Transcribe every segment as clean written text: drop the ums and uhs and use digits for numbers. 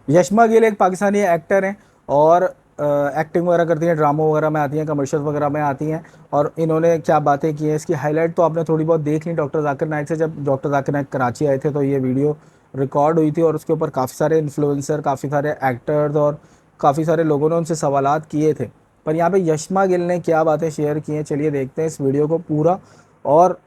यशमा गिल एक पाकिस्तानी एक्टर हैं और एक्टिंग वगैरह करती हैं, ड्रामों वगैरह में आती हैं, कमर्शियल वगैरह में आती हैं। और इन्होंने क्या बातें की हैं इसकी हाईलाइट तो आपने थोड़ी बहुत देख ली डॉक्टर जाकिर नाइक से। जब डॉक्टर जाकिर नाइक कराची आए थे तो ये वीडियो रिकॉर्ड हुई थी और उसके ऊपर काफ़ी सारे इन्फ्लुएंसर, काफ़ी सारे एक्टर्स और काफ़ी सारे लोगों ने उनसे सवालात किए थे। पर यहाँ पे यशमा गिल ने क्या बातें शेयर की हैं, चलिए देखते हैं इस वीडियो को पूरा। और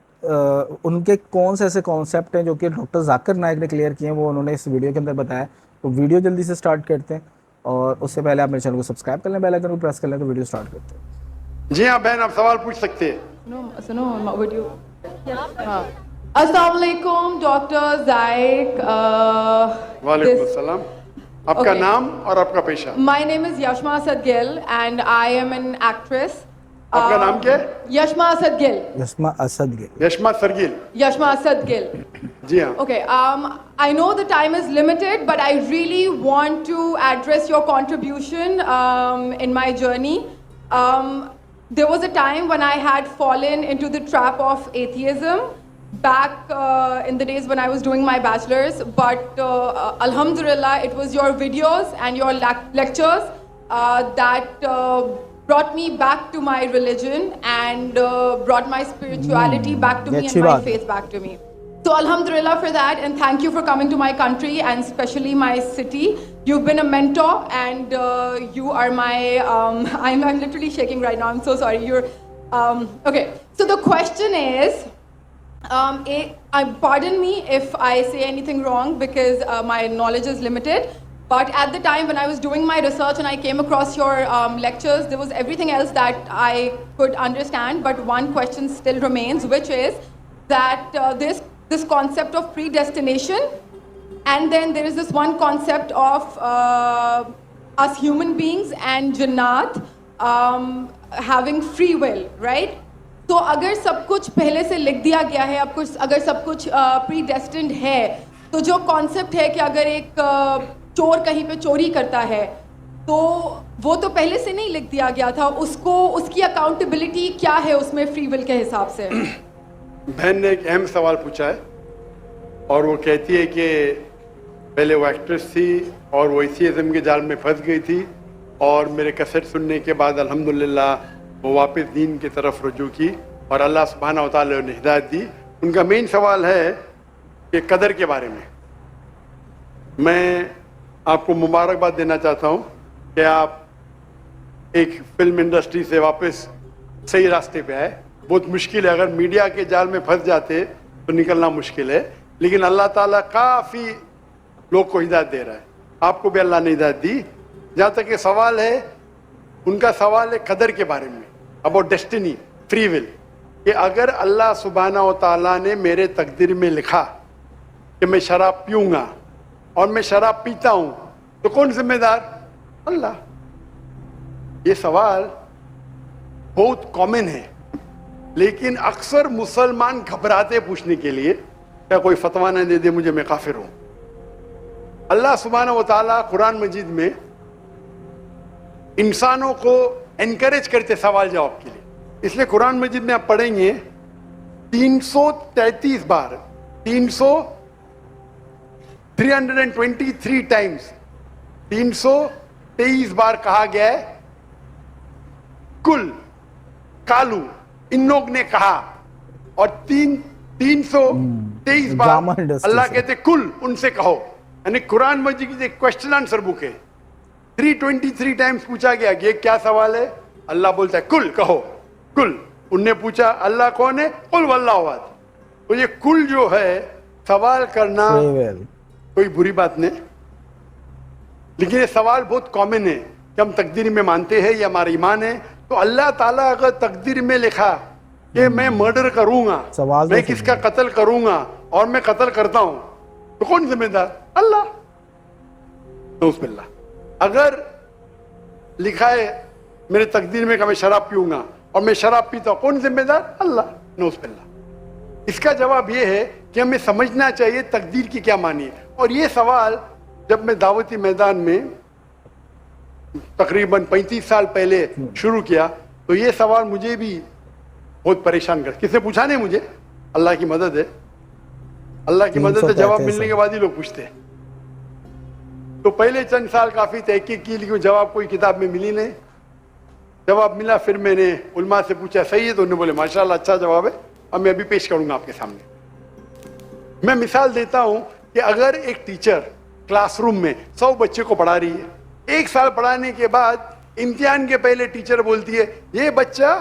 उनके कौन से ऐसे कॉन्सेप्ट हैं जो कि डॉक्टर जाकिर नाइक ने क्लियर किए हैं, वो उन्होंने इस वीडियो के अंदर बताया। तो वीडियो जल्दी से स्टार्ट करते हैं और उससे पहले आप मेरे चैनल को सब्सक्राइब कर लें, बेल आइकन को प्रेस कर लें। तो वीडियो स्टार्ट करते हैं। जी हाँ बहन, आप सवाल पूछ सकते हैं। सुनो वीडियो। हाँ, अस्सलाम वालेकुम डॉक्टर जायक। वालेकुम अस्सलाम। आपका नाम और आपका पेशा? My name is Yashma Asad Gill and I am an actress. आपका नाम क्या है? यशमा असद गिल। यशमा असद गिल। यशमा सरगिल। यशमा असद गिल। जी हाँ। Okay, I know the time is limited, but I really want to address your contribution in my journey. There was a time when I had fallen into the trap of atheism back in the days when I was doing my bachelor's, but alhamdulillah, it was your videos and your lectures that brought me back to my religion and brought my spirituality back to me and my faith back to me. So alhamdulillah for that, and thank you for coming to my country and especially my city. You've been a mentor and you are my, I'm literally shaking right now, I'm so sorry. Okay, so the question is, pardon me if I say anything wrong because my knowledge is limited, but at the time when I was doing my research and I came across your lectures, there was everything else that I could understand, but one question still remains, which is that this concept of predestination, and then there is this one concept of us human beings and Jannat having free will, right? तो अगर सब कुछ पहले से लिख दिया गया है, अब कुछ अगर सब कुछ predestined है, तो जो concept है कि अगर एक चोर कहीं पे चोरी करता है तो वो तो पहले से नहीं लिख दिया गया था, उसको उसकी अकाउंटेबिलिटी क्या है उसमें फ्री विल के हिसाब से? बहन ने एक अहम सवाल पूछा है और वो कहती है कि पहले वो एक्ट्रेस थी और वो एथियज़म के जाल में फंस गई थी और मेरे कैसेट सुनने के बाद अल्हम्दुलिल्लाह वो वापस दीन की तरफ रुजू की और अल्लाह सुब्हानहू व तआला ने हिदायत दी। उनका मेन सवाल है कि कदर के बारे में। मैं आपको मुबारकबाद देना चाहता हूँ कि आप एक फिल्म इंडस्ट्री से वापस सही रास्ते पे आए। बहुत मुश्किल है, अगर मीडिया के जाल में फंस जाते तो निकलना मुश्किल है, लेकिन अल्लाह ताला काफ़ी लोग को हिदायत दे रहा है। आपको भी अल्लाह ने हिदायत दी। जहाँ तक ये सवाल है, उनका सवाल है कदर के बारे में, अबाउट डेस्टिनी, फ्री विल, कि अगर अल्लाह सुब्हानहू व तआला ने मेरे तकदीर में लिखा कि मैं शराब पीऊँगा और मैं शराब पीता हूँ तो कौन जिम्मेदार? अल्लाह। ये सवाल बहुत कॉमन है, लेकिन अक्सर मुसलमान घबराते पूछने के लिए, क्या कोई फतवा न दे दे मुझे, मैं काफिर हूं। अल्लाह सुब्हानहू व तआला कुरान मजीद में इंसानों को एनकरेज करते सवाल जवाब के लिए, इसलिए कुरान मजीद में आप पढ़ेंगे 333 बार 323 टाइम्स 323 बार कहा गया है कुल, कालू, इन लोग ने कहा, और 323 बार अल्लाह कहते कुल, उनसे कहो। यानी कुरान मजीद की एक क्वेश्चन आंसर बुक है। 323 टाइम्स पूछा गया कि ये क्या सवाल है, अल्लाह बोलता है कुल, कहो कुल। उनने पूछा अल्लाह कौन है, कुल वल्लाहु अहद। तो ये कुल जो है, सवाल करना कोई बुरी बात नहीं, लेकिन ये सवाल बहुत कॉमन है कि हम तकदीर में मानते हैं, ये हमारा ईमान है। तो अल्लाह ताला अगर तकदीर में लिखा कि मैं मर्डर करूंगा, मैं किसका कत्ल करूंगा और मैं कत्ल करता हूं, तो कौन जिम्मेदार? अल्लाह। नऊज़ुबिल्लाह। अगर लिखा है मेरे तकदीर में कि मैं शराब पीऊंगा और मैं शराब पीता हूं, कौन जिम्मेदार? अल्लाह। नऊज़ुबिल्लाह। इसका जवाब यह है कि हमें समझना चाहिए तकदीर की क्या मानी है। और ये सवाल जब मैं दावती मैदान में तकरीबन 35 साल पहले शुरू किया, तो ये सवाल मुझे भी बहुत परेशान कर, किसने पूछा नहीं मुझे, अल्लाह की मदद है, अल्लाह की मदद से जवाब मिलने के बाद ही लोग पूछते हैं। تو پہلے چند سال کافی تحقیق کی لیکن جواب کوئی کتاب میں ملی نہیں. جواب ملا پھر میں نے علماء سے پوچھا صحیح ہے, تو انہوں نے بولے ماشاءاللہ اچھا جواب ہے, اب میں ابھی پیش کروں گا آپ کے سامنے. میں مثال دیتا ہوں کہ اگر ایک ٹیچر کلاس روم میں 100 بچے کو پڑھا رہی ہے, 1 سال پڑھانے کے بعد امتحان کے پہلے ٹیچر بولتی ہے یہ بچہ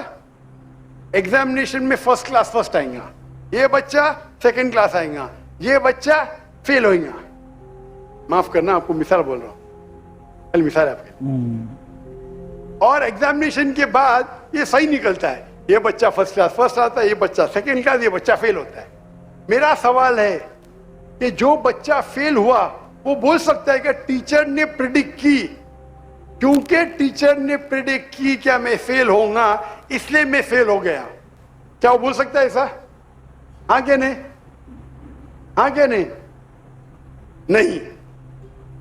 ایگزامینیشن میں فرسٹ کلاس فرسٹ آئیں گا, یہ بچہ سیکنڈ کلاس آئیں گا, یہ بچہ فیل ہوئیں گا. معاف کرنا آپ کو مثال بول رہا ہوں, کل مثال ہے آپ کے. اور ایگزامینیشن کے بعد یہ صحیح نکلتا ہے, یہ بچہ فرسٹ کلاس فرسٹ آتا ہے, یہ بچہ سیکنڈ کلاس, یہ بچہ فیل ہوتا ہے. میرا سوال ہے کہ جو بچہ فیل ہوا وہ بول سکتا ہے کہ ٹیچر نے پریڈکٹ کی, کیونکہ ٹیچر نے پریڈکٹ کی کیا میں فیل ہوں گا اس لیے میں فیل ہو گیا. کیا وہ بول سکتا ہے ایسا؟ ہاں کہ نہیں؟ ہاں کہ نہیں؟ نہیں.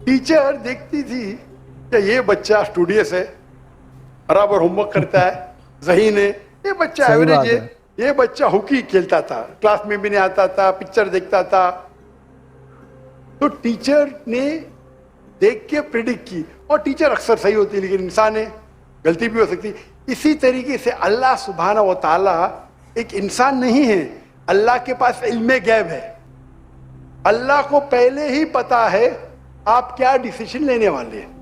ٹیچر دیکھتی تھی کہ یہ بچہ اسٹوڈیس ہے, برابر ہوم ورک کرتا ہے, ذہین ہے, یہ بچہ ایوریج ہے, یہ بچہ ہاکی کھیلتا تھا, کلاس میں بھی نہیں آتا تھا, پکچر دیکھتا تھا. تو ٹیچر نے دیکھ کے پریڈکٹ کی, اور ٹیچر اکثر صحیح ہوتی ہے لیکن انسان ہے, غلطی بھی ہو سکتی. اسی طریقے سے اللہ سبحانہ و تعالیٰ ایک انسان نہیں ہے, اللہ کے پاس علم غیب ہے. اللہ کو پہلے ہی پتا ہے آپ کیا ڈیسیشن لینے والے ہیں.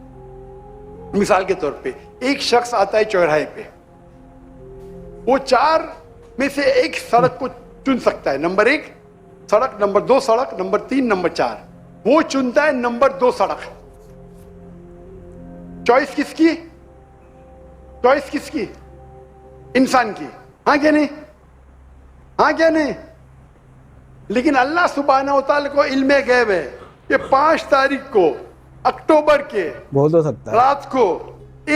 مثال کے طور پہ ایک شخص آتا ہے چوراہے پہ, وہ 4 میں سے ایک سڑک کو چن سکتا ہے, نمبر 1 سڑک, نمبر 2 سڑک, نمبر 3, نمبر 4. وہ چنتا ہے نمبر 2 سڑک. چوائس کس کی؟ چوائس کس کی؟ انسان کی. ہاں کیا نہیں؟ ہاں کیا نہیں؟ لیکن اللہ سبحانہ و تعالی کو علم غیب ہے کہ 5 تاریخ کو اکتوبر کے بول تو سکتا ہے رات کو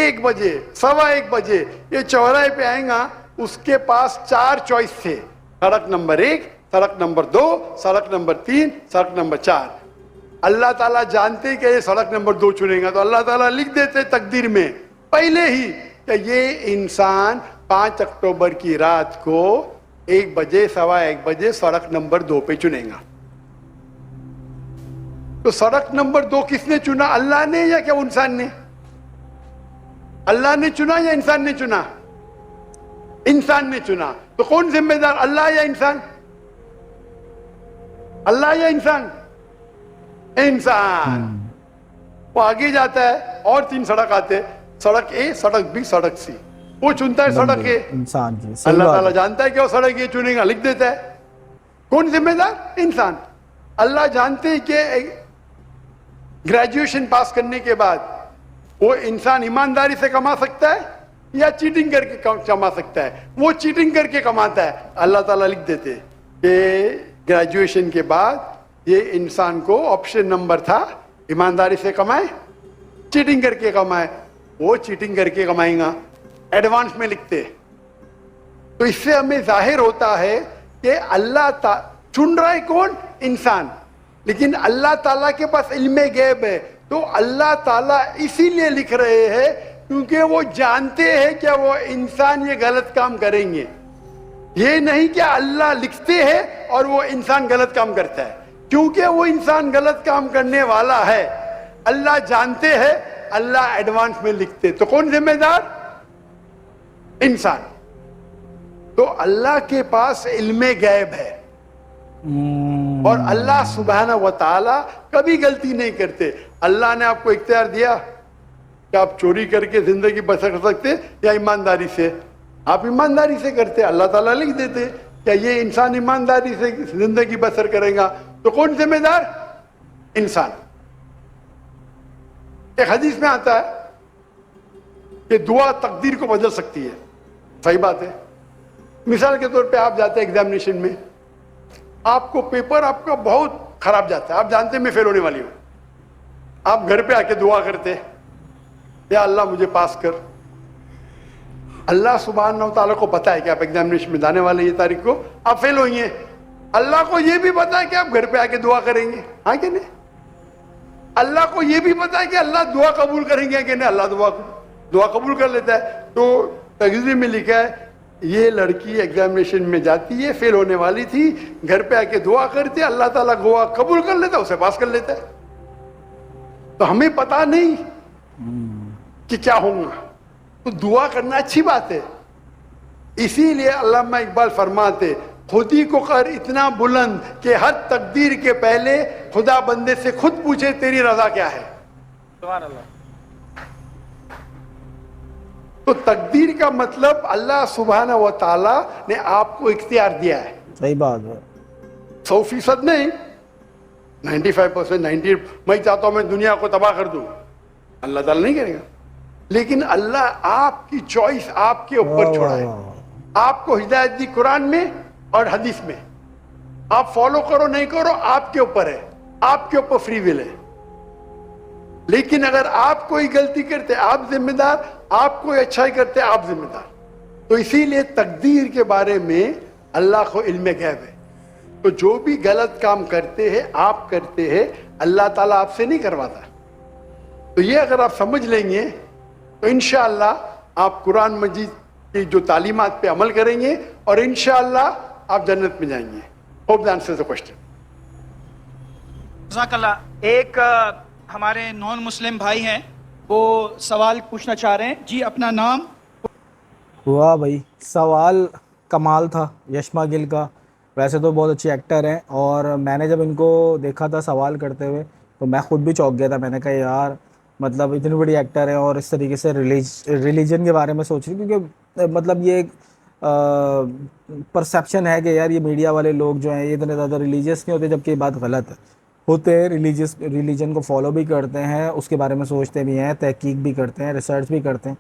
1 بجے 1:15 بجے یہ چوراہے پہ آئیں گا. اس کے پاس 4 چوائس تھے, سڑک نمبر 1, سڑک نمبر 2, سڑک نمبر 3, سڑک نمبر 4. اللہ تعالیٰ جانتے کہ یہ سڑک نمبر 2 چنے گا, تو اللہ تعالیٰ لکھ دیتے تقدیر میں پہلے ہی کہ یہ انسان 5 اکتوبر کی رات کو 1 بجے 1:15 بجے سڑک نمبر 2 پہ چنے گا. تو سڑک نمبر 2 کس نے چنا, اللہ نے یا کیا انسان نے؟ اللہ نے چنا یا انسان نے چنا؟ انسان نے چنا. تو کون ذمہ دار, اللہ یا انسان؟ اللہ یا انسان؟ انسان. وہ آگے جاتا ہے اور 3 سڑک آتے, سڑک اے, سڑک بی, سڑک سی. وہ چنتا ہے سڑک اے, انسان کی. اللہ تعالیٰ جانتا ہے کہ وہ سڑک اے چنے گا, لکھ دیتا ہے. کون ذمہ دار؟ انسان. اللہ جانتے ہیں کہ گریجویشن پاس کرنے کے بعد وہ انسان ایمانداری سے کما سکتا ہے یا چیٹنگ کر کے کما سکتا ہے. وہ چیٹنگ کر کے کماتا ہے, اللہ تعالیٰ لکھ دیتے کہ گریجویشن کے بعد یہ انسان کو آپشن نمبر تھا ایمانداری سے کمائے, چیٹنگ کر کے کمائے. وہ چیٹنگ کر کے کمائیں گا, ایڈوانس میں لکھتے. تو اس سے ہمیں ظاہر ہوتا ہے کہ اللہ چن رہا ہے کون؟ انسان. لیکن اللہ تعالیٰ کے پاس علم غیب ہے, تو اللہ تعالیٰ اسی لیے لکھ رہے ہیں کیونکہ وہ جانتے ہیں کہ وہ انسان یہ غلط کام کریں گے. یہ نہیں کہ اللہ لکھتے ہیں اور وہ انسان غلط کام کرتا ہے, کیونکہ وہ انسان غلط کام کرنے والا ہے. اللہ جانتے ہیں, اللہ ایڈوانس میں لکھتے. تو کون ذمہ دار؟ انسان. تو اللہ کے پاس علم غیب ہے, اور اللہ سبحانہ و تعالی کبھی غلطی نہیں کرتے. اللہ نے آپ کو اختیار دیا کہ آپ چوری کر کے زندگی بسر کر سکتے یا ایمانداری سے. آپ ایمانداری سے کرتے, اللہ تعالیٰ لکھ دیتے کہ یہ انسان ایمانداری سے زندگی بسر کرے گا. تو کون ذمہ دار؟ انسان. ایک حدیث میں آتا ہے کہ دعا تقدیر کو بدل سکتی ہے. صحیح بات ہے. مثال کے طور پہ آپ جاتے ہیں ایگزامینیشن میں, آپ کو پیپر آپ کا بہت خراب جاتا ہے, آپ جانتے ہیں میں فیل ہونے والی ہوں. آپ گھر پہ آ کے دعا کرتے, یا اللہ مجھے پاس کر. اللہ سبحانہ و تعالیٰ کو پتا ہے کہ آپ ایگزامینیشن میں جانے والے یہ تاریخ کو آپ فیل ہوئیں گے. اللہ کو یہ بھی پتا ہے کہ آپ گھر پہ آ کے دعا کریں گے, ہاں کہ نہیں؟ اللہ کو یہ بھی پتا ہے کہ اللہ دعا قبول کریں گے کہ نہیں. اللہ دعا قبول کر لیتا ہے. تو تقریر میں لکھا ہے یہ لڑکی ایگزامینیشن میں جاتی ہے, فیل ہونے والی تھی, گھر پہ آ کے دعا کرتی ہے, اللہ تعالیٰ دعا قبول کر لیتا ہے, اسے پاس کر لیتا ہے. तो हमें पता नहीं कि क्या होगा, तो दुआ करना अच्छी बात है। इसीलिए अल्लामा इकबाल फरमाते, खुदी को कर इतना बुलंद कि हर तकदीर के पहले खुदा बंदे से खुद पूछे तेरी रजा क्या है। सुभान अल्लाह। तो तकदीर का मतलब अल्लाह सुब्हाना व ताला ने आपको इख्तियार दिया है। सही बात है। 100% नहीं, 95%, 90। मैं चाहता हूं मैं दुनिया को तबाह कर दूं, अल्लाह ताला नहीं करेगा, लेकिन अल्लाह आपकी चॉइस आपके ऊपर छोड़ा है। आपको हिदायत दी कुरान में और हदीस में, आप फॉलो करो नहीं करो आपके ऊपर है, आपके ऊपर फ्री विल है। लेकिन अगर आप कोई गलती करते आप जिम्मेदार, आप कोई अच्छाई करते आप जिम्मेदार। तो इसीलिए तकदीर के बारे में अल्लाह को इल्म गैब है। तो जो भी गलत काम करते हैं आप करते हैं, अल्लाह ताला आपसे नहीं करवाता। तो ये अगर आप समझ लेंगे तो इंशाअल्लाह आप कुरान मजीद की जो तालीमात पे अमल करेंगे और इंशाअल्लाह आप जन्नत में जाएंगे। Hope that answers the question. जज़ाकल्लाह। एक हमारे नॉन मुस्लिम भाई हैं, वो सवाल पूछना चाह रहे हैं। जी अपना नाम। वाह भाई, सवाल कमाल था यशमा गिल का। वैसे तो बहुत अच्छे एक्टर हैं, और मैंने जब इनको देखा था सवाल करते हुए तो मैं ख़ुद भी चौंक गया था। मैंने कहा यार, मतलब इतनी बड़ी एक्टर है और इस तरीके से रिलीजन के बारे में सोच रही, क्योंकि मतलब ये एक परसेप्शन है कि यार ये मीडिया वाले लोग जो हैं ये इतने ज़्यादा रिलीजियस नहीं होते, जबकि ये बात गलत है। होते हैं रिलीजन को फॉलो भी करते हैं, उसके बारे में सोचते भी हैं, तहकीक भी करते हैं, रिसर्च भी करते हैं।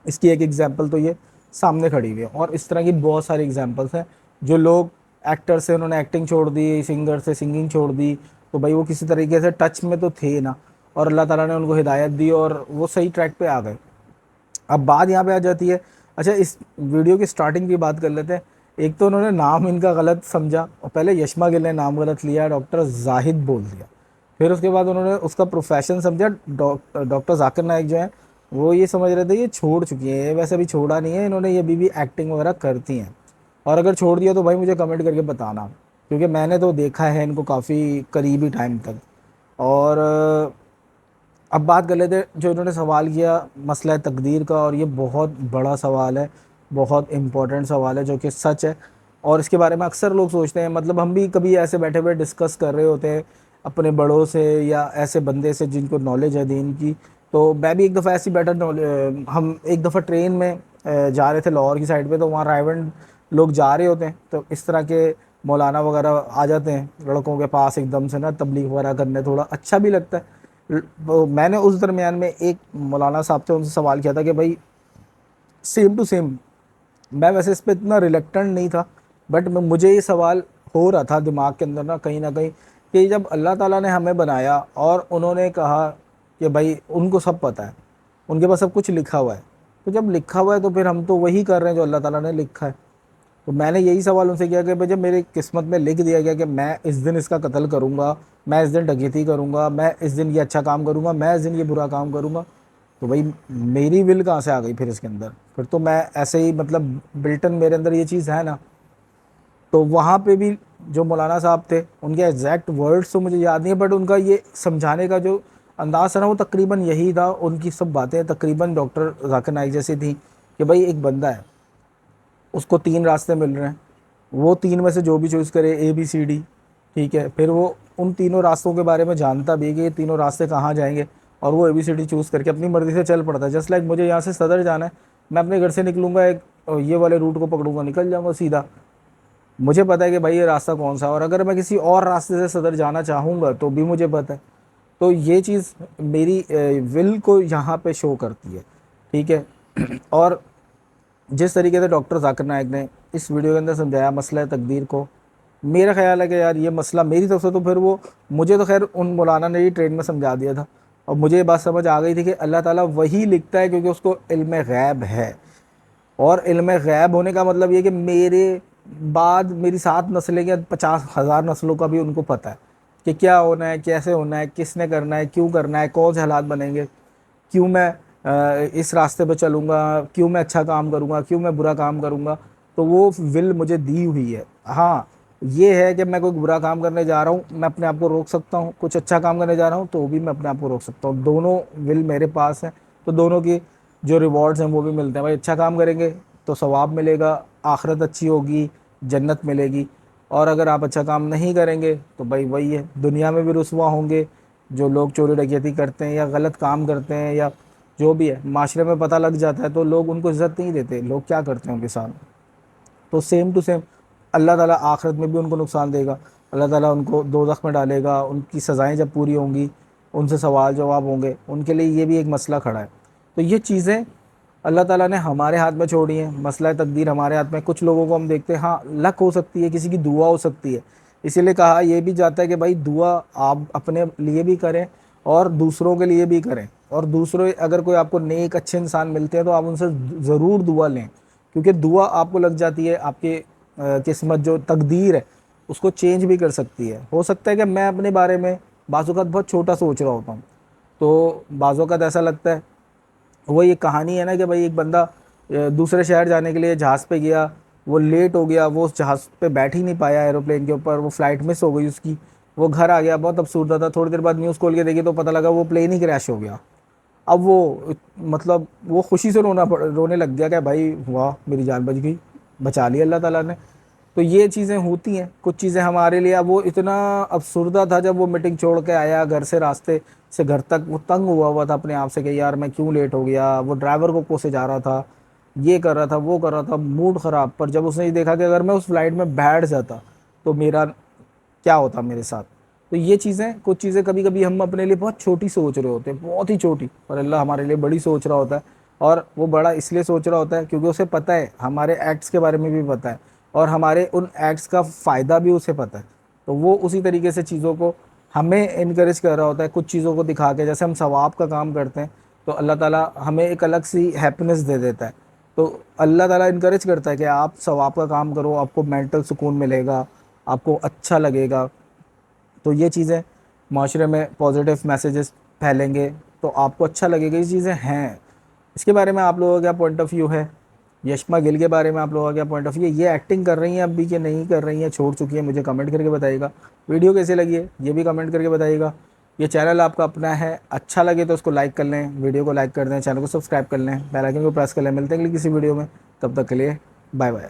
इसकी एक एग्जांपल तो ये सामने खड़ी हुई है, और इस तरह की बहुत सारी एग्जांपल्स हैं। जो लोग एक्टर से उन्होंने एक्टिंग छोड़ दी, सिंगर से सिंगिंग छोड़ दी, तो भाई वो किसी तरीके से टच में तो थे ना, और अल्लाह ताला ने उनको हिदायत दी और वो सही ट्रैक पे आ गए। अब बात यहाँ पे आ जाती है, अच्छा इस वीडियो की स्टार्टिंग की बात कर लेते हैं। एक तो उन्होंने नाम इनका गलत समझा, और पहले यशमा गिल ने नाम गलत लिया, डॉक्टर जाहिद बोल दिया। फिर उसके बाद उन्होंने उसका प्रोफेशन समझा। डॉक्टर जाकिर नाइक जो है वो ये समझ रहे थे ये छोड़ चुकी हैं, ये वैसे भी छोड़ा नहीं है, इन्होंने ये अभी भी एक्टिंग वगैरह करती हैं। और अगर छोड़ दिया तो भाई मुझे कमेंट करके बताना, क्योंकि मैंने तो देखा है इनको काफ़ी करीबी टाइम तक। और अब बात कर लेते जो इन्होंने सवाल किया मसला तकदीर का, और ये बहुत बड़ा सवाल है, बहुत इम्पोर्टेंट सवाल है, जो कि सच है। और इसके बारे में अक्सर लोग सोचते हैं, मतलब हम भी कभी ऐसे बैठे हुए डिस्कस कर रहे होते हैं अपने बड़ों से या ऐसे बंदे से जिनको नॉलेज है दीन की। तो मैं भी एक दफ़ा ऐसी बैठा, हम एक दफ़ा ट्रेन में जा रहे थे लाहौर की साइड पे, तो वहाँ रायवंड लोग जा रहे होते हैं, तो इस तरह के मौलाना वगैरह आ जाते हैं लड़कों के पास एकदम से ना तबलीग वगैरह करने, थोड़ा अच्छा भी लगता है। तो मैंने उस दरमियान में एक मौलाना साहब से उनसे सवाल किया था कि भाई सेम टू सेम, मैं वैसे इस पर इतना रिलेक्टेंट नहीं था, बट मुझे ये सवाल हो रहा था दिमाग के अंदर ना कहीं कि जब अल्लाह ताला ने हमें बनाया और उन्होंने कहा कि भाई उनको सब पता है, उनके पास सब कुछ लिखा हुआ है, तो जब लिखा हुआ है तो फिर हम तो वही कर रहे हैं जो अल्लाह ताला ने लिखा है। तो मैंने यही सवाल उनसे किया कि भाई जब मेरी किस्मत में लिख दिया गया कि मैं इस दिन इसका कत्ल करूँगा, मैं इस दिन डकैती करूँगा, मैं इस दिन ये अच्छा काम करूँगा, मैं इस दिन ये बुरा काम करूँगा, तो भाई मेरी विल कहाँ से आ गई फिर इसके अंदर? फिर तो मैं ऐसे ही, मतलब बिल्टन मेरे अंदर ये चीज़ है ना। तो वहाँ पे भी जो मौलाना साहब थे, उनके एग्जैक्ट वर्ड्स तो मुझे याद नहीं है, बट उनका ये समझाने का जो अंदाज़ था ना वो तकरीबन यही था। उनकी सब बातें तकरीबन डॉक्टर जाकिर नाइक जैसी थी कि भाई एक बंदा है, उसको 3 रास्ते मिल रहे हैं, वो 3 में से जो भी चॉइस करे, ABCD, ठीक है। फिर वो उन तीनों रास्तों के बारे में जानता भी है कि ये तीनों रास्ते कहाँ जाएंगे, और वो ABCD चूज़ करके अपनी मर्ज़ी से चल पड़ता है। जस्ट लाइक मुझे यहाँ से सदर जाना है, मैं अपने घर से निकलूँगा, एक ये वाले रूट को पकड़ूँगा, निकल जाऊँगा सीधा, मुझे पता है कि भाई ये रास्ता कौन सा है। और अगर मैं किसी और रास्ते से सदर जाना चाहूँगा तो भी मुझे पता है। तो ये चीज़ मेरी विल को यहाँ पे शो करती है, ठीक है। और जिस तरीके से डॉक्टर जाकिर नाइक ने इस वीडियो के अंदर समझाया मसला तकदीर को, मेरा ख्याल है कि यार ये मसला मेरी तरफ से तो फिर वो मुझे तो खैर उन मौलाना ने ही ट्रेन में समझा दिया था, और मुझे ये बात समझ आ गई थी कि अल्लाह ताला वही लिखता है क्योंकि उसको इल्म गैब है। और इल्म गैब होने का मतलब ये कि मेरे बाद मेरी 7 नस्लें या 50,000 नस्लों का भी उनको पता है कि क्या होना है, कैसे होना है, किसने करना है, क्यों करना है, कौन से हालात बनेंगे, क्यों मैं इस रास्ते पे चलूँगा, क्यों मैं अच्छा काम करूँगा, क्यों मैं बुरा काम करूँगा। तो वो विल मुझे दी हुई है। हाँ, یہ ہے کہ میں کوئی برا کام کرنے جا رہا ہوں میں اپنے آپ کو روک سکتا ہوں, کچھ اچھا کام کرنے جا رہا ہوں تو بھی میں اپنے آپ کو روک سکتا ہوں, دونوں ول میرے پاس ہیں, تو دونوں کی جو ریوارڈز ہیں وہ بھی ملتے ہیں. بھائی اچھا کام کریں گے تو ثواب ملے گا, آخرت اچھی ہوگی, جنت ملے گی, اور اگر آپ اچھا کام نہیں کریں گے تو بھائی وہی ہے, دنیا میں بھی رسوا ہوں گے. جو لوگ چوری ڈکیتی کرتے ہیں یا غلط کام کرتے ہیں یا جو بھی ہے معاشرے میں پتہ لگ جاتا ہے تو لوگ ان کو عزت نہیں دیتے, لوگ کیا کرتے ہیں ان کے ساتھ. تو سیم ٹو سیم اللہ تعالیٰ آخرت میں بھی ان کو نقصان دے گا, اللہ تعالیٰ ان کو دوزخ میں ڈالے گا, ان کی سزائیں جب پوری ہوں گی ان سے سوال جواب ہوں گے, ان کے لیے یہ بھی ایک مسئلہ کھڑا ہے. تو یہ چیزیں اللہ تعالیٰ نے ہمارے ہاتھ میں چھوڑی ہیں, مسئلہ تقدیر ہمارے ہاتھ میں. کچھ لوگوں کو ہم دیکھتے ہیں, ہاں لک ہو سکتی ہے, کسی کی دعا ہو سکتی ہے, اسی لیے کہا یہ بھی جاتا ہے کہ بھائی دعا آپ اپنے لیے بھی کریں اور دوسروں کے لیے بھی کریں, اور دوسرے اگر کوئی آپ کو نیک اچھے انسان ملتے ہیں تو آپ ان سے ضرور دعا لیں, کیونکہ دعا آپ کو لگ جاتی ہے, آپ کی قسمت جو تقدیر ہے اس کو چینج بھی کر سکتی ہے. ہو سکتا ہے کہ میں اپنے بارے میں بعض اوقات بہت چھوٹا سوچ رہا ہوتا ہوں, تو بعض اوقات ایسا لگتا ہے, وہ یہ کہانی ہے نا کہ بھائی ایک بندہ دوسرے شہر جانے کے لیے جہاز پہ گیا, وہ لیٹ ہو گیا, وہ اس جہاز پہ بیٹھ ہی نہیں پایا ایروپلین کے اوپر, وہ فلائٹ مس ہو گئی اس کی, وہ گھر آ گیا, بہت افسردہ تھا. تھوڑی دیر بعد نیوز کھول کے دیکھی تو پتہ لگا وہ پلین ہی کریش ہو گیا. اب وہ مطلب وہ خوشی سے رونے لگ گیا کہ بھائی واہ میری جان بچ گئی, بچا لی اللہ تعالیٰ نے. تو یہ چیزیں ہوتی ہیں, کچھ چیزیں ہمارے لیے. اب وہ اتنا افسردہ تھا جب وہ میٹنگ چھوڑ کے آیا گھر سے, راستے سے گھر تک وہ تنگ ہوا تھا اپنے آپ سے کہ یار میں کیوں لیٹ ہو گیا, وہ ڈرائیور کو کوسے جا رہا تھا, یہ کر رہا تھا, وہ کر رہا تھا, موڈ خراب. پر جب اس نے یہ دیکھا کہ اگر میں اس فلائٹ میں بیٹھ جاتا تو میرا کیا ہوتا میرے ساتھ. تو یہ چیزیں, کچھ چیزیں کبھی کبھی ہم اپنے لیے بہت چھوٹی سوچ رہے ہوتے ہیں, بہت ہی چھوٹی, اور اللہ ہمارے لیے بڑی سوچ رہا ہوتا ہے. اور وہ بڑا اس لیے سوچ رہا ہوتا ہے کیونکہ اسے پتہ ہے, ہمارے ایکٹس کے بارے میں بھی پتہ ہے, اور ہمارے ان ایکٹس کا فائدہ بھی اسے پتہ ہے. تو وہ اسی طریقے سے چیزوں کو ہمیں انکریج کر رہا ہوتا ہے, کچھ چیزوں کو دکھا کے. جیسے ہم ثواب کا کام کرتے ہیں تو اللہ تعالیٰ ہمیں ایک الگ سی ہیپینس دے دیتا ہے. تو اللہ تعالیٰ انکریج کرتا ہے کہ آپ ثواب کا کام کرو, آپ کو مینٹل سکون ملے گا, آپ کو اچھا لگے گا. تو یہ چیزیں معاشرے میں پازیٹیو میسیجز پھیلیں گے تو آپ کو اچھا لگے گا. یہ چیزیں ہیں. اس کے بارے میں آپ لوگوں کا کیا پوائنٹ آف ویو ہے؟ یشما گل کے بارے میں آپ لوگوں کا کیا پوائنٹ آف ویو ہے؟ یہ ایکٹنگ کر رہی ہیں اب بھی کہ نہیں کر رہی ہیں, چھوڑ چکی ہیں؟ مجھے کمنٹ کر کے بتائیے گا. ویڈیو کیسے لگی ہے یہ بھی کمنٹ کر کے بتائیے گا. یہ چینل آپ کا اپنا ہے, اچھا لگے تو اس کو لائک کر لیں, ویڈیو کو لائک کر دیں, چینل کو سبسکرائب کر لیں, بیل آئکن کو پریس کر لیں. ملتے ہیں کسی ویڈیو میں, تب تک کے لیے بائے بائے.